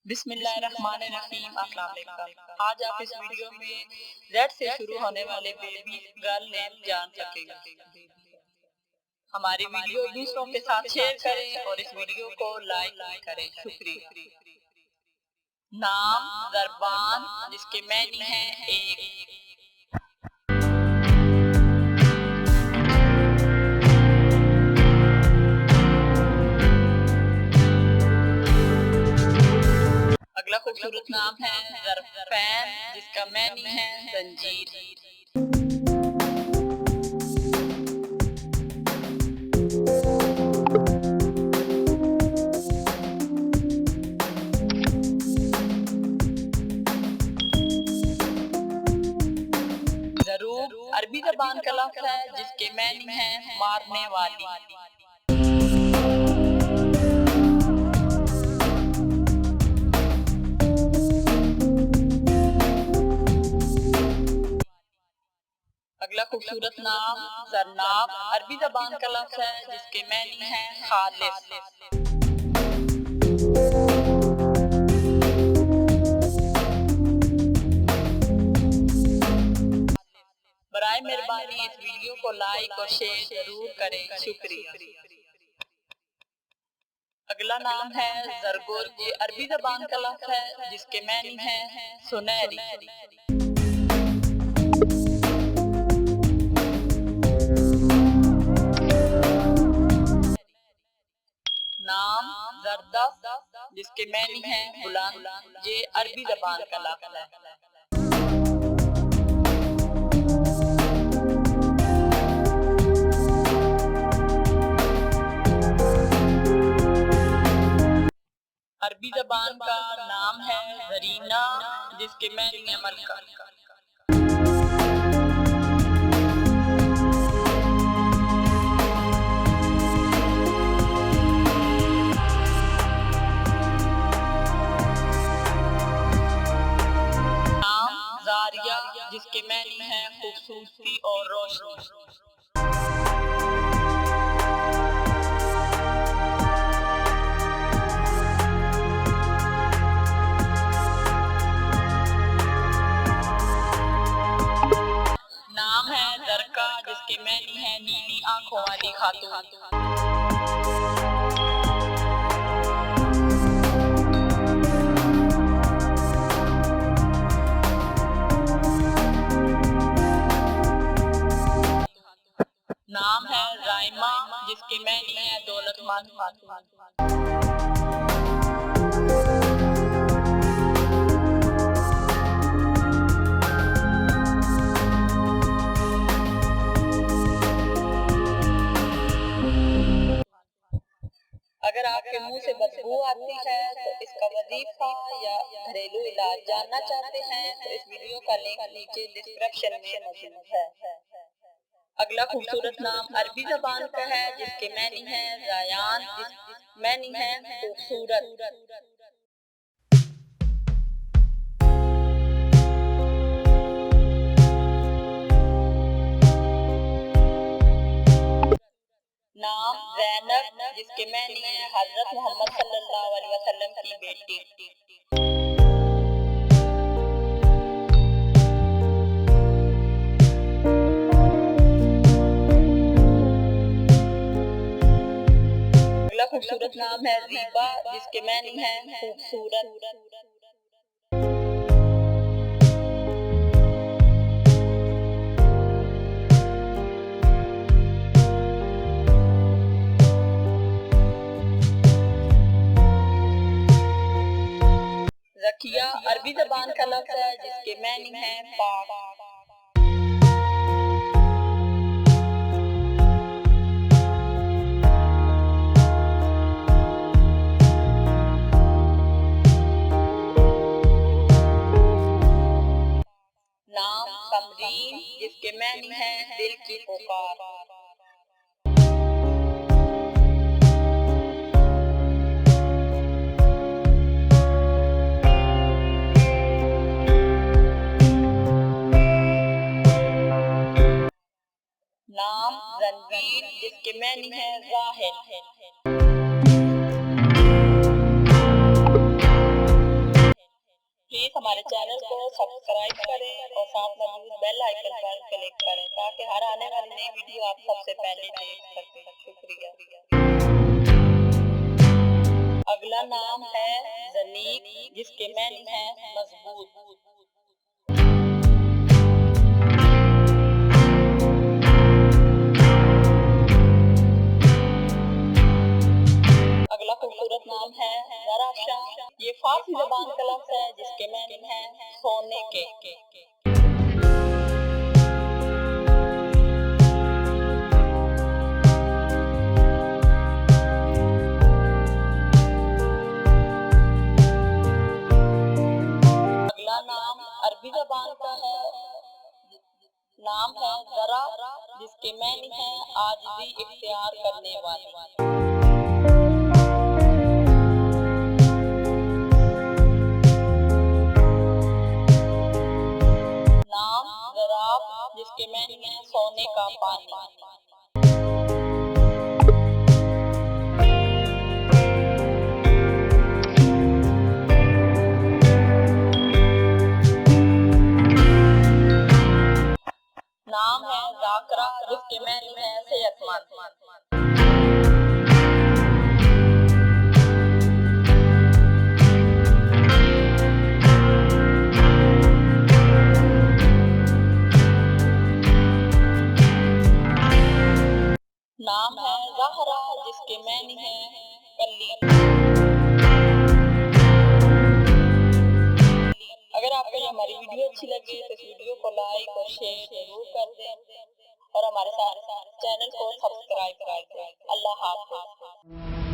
बिस्मिल्लाहिर्रहमानिर्रहीम। अस्सलाम वालेकुम। आज आप इस वीडियो में Z से शुरू होने वाले बेबी गर्ल नेम जान सकेंगे। हमारी वीडियो दूसरों के साथ शेयर करें और इस वीडियो को लाइक करें। शुक्रिया। नाम ज़रबान, जिसके मैनी है एक। अगला खूबसूरत नाम है ज़रफ़ैन, जिसका मैनी है जंजीर। ज़रूब अरबी ज़बान का लफ्ज़ है, जिसके मैनी है मारने वाली। अगला खूबसूरत नाम ज़रनाब अरबी ज़बान का लफ्ज़ है, जिसके मैनी है खालिस। बराए मेहरबानी इस वीडियो को लाइक और शेयर जरूर करें। शुक्रिया। अगला नाम है ज़रगुल, ये अरबी ज़बान का लफ्ज़ है, जिसके मैनी है सुनहरी। नाम ज़रदस, जिसके मैनी है बुलंद, ये अरबी ज़बान का लफ्ज़ है। अरबी ज़बान का नाम है ज़रीना, जिसके मैनी है मलका। नाम ज़ारिया, जिसके मैनी है खूबसूरती और रोशनी। नाम है दरका, जिसके मैनी है नीली आंखों वाली खातून। नाम है राइमा, जिसके मैनी है दौलतमंद खातून। अगर आपके मुंह से बदबू आती है तो इसका वजीफा या घरेलू इलाज जानना चाहते हैं तो इस वीडियो का लिंक नीचे डिस्क्रिप्शन में मौजूद है। अगला खूबसूरत नाम अरबी ज़बान का है, जिसके मैनी है रायान, जिसके मैनी है खूबसूरत। नाम ज़ैनब, जिसके मैनी है हज़रत मोहम्मद सल्लल्लाहु अलैहि वसल्लम की बेटी। अगला खूबसूरत नाम है ज़ीबा, जिसके मैनी है खूबसूरत। ज़किया अरबी ज़बान का लफ्ज़ है, जिसके मैनी है पाक। नाम समरीन, जिसके मैनी है दिल की पुकार। नाम रणवीर, जिसके मैनी है जाहिर। सब्सक्राइब करें और साथ मौजूद बेल आइकन पर क्लिक करें ताकि हर आने वाली नई वीडियो आप सबसे पहले देख सकें। शुक्रिया। अगला नाम है ज़नीक, जिसके मीनिंग है मजबूत। अगला खूबसूरत नाम है ज़राशा। ये फारसी ज़बान का लफ्ज़ है जिसके मीनिंग है सोने के। अगला नाम अरबी ज़बान का है, नाम है ज़रा, जिसके मीनिंग है आजिज़ी इख्तियार करने वाली। नाम ज़राब, जिसके मीनिंग है सोने का पानी। नाम है ज़ाकरा, जिसके मीनिंग है सेहतमंद। नाम है ज़हरा, जिसके मीनिंग है कली। अगर आपको हमारी वीडियो अच्छी लगे तो इस वीडियो को लाइक और शेयर जरूर कर दें और हमारे साथ चैनल को सब्सक्राइब कर दें। अल्लाह हाफ़िज़।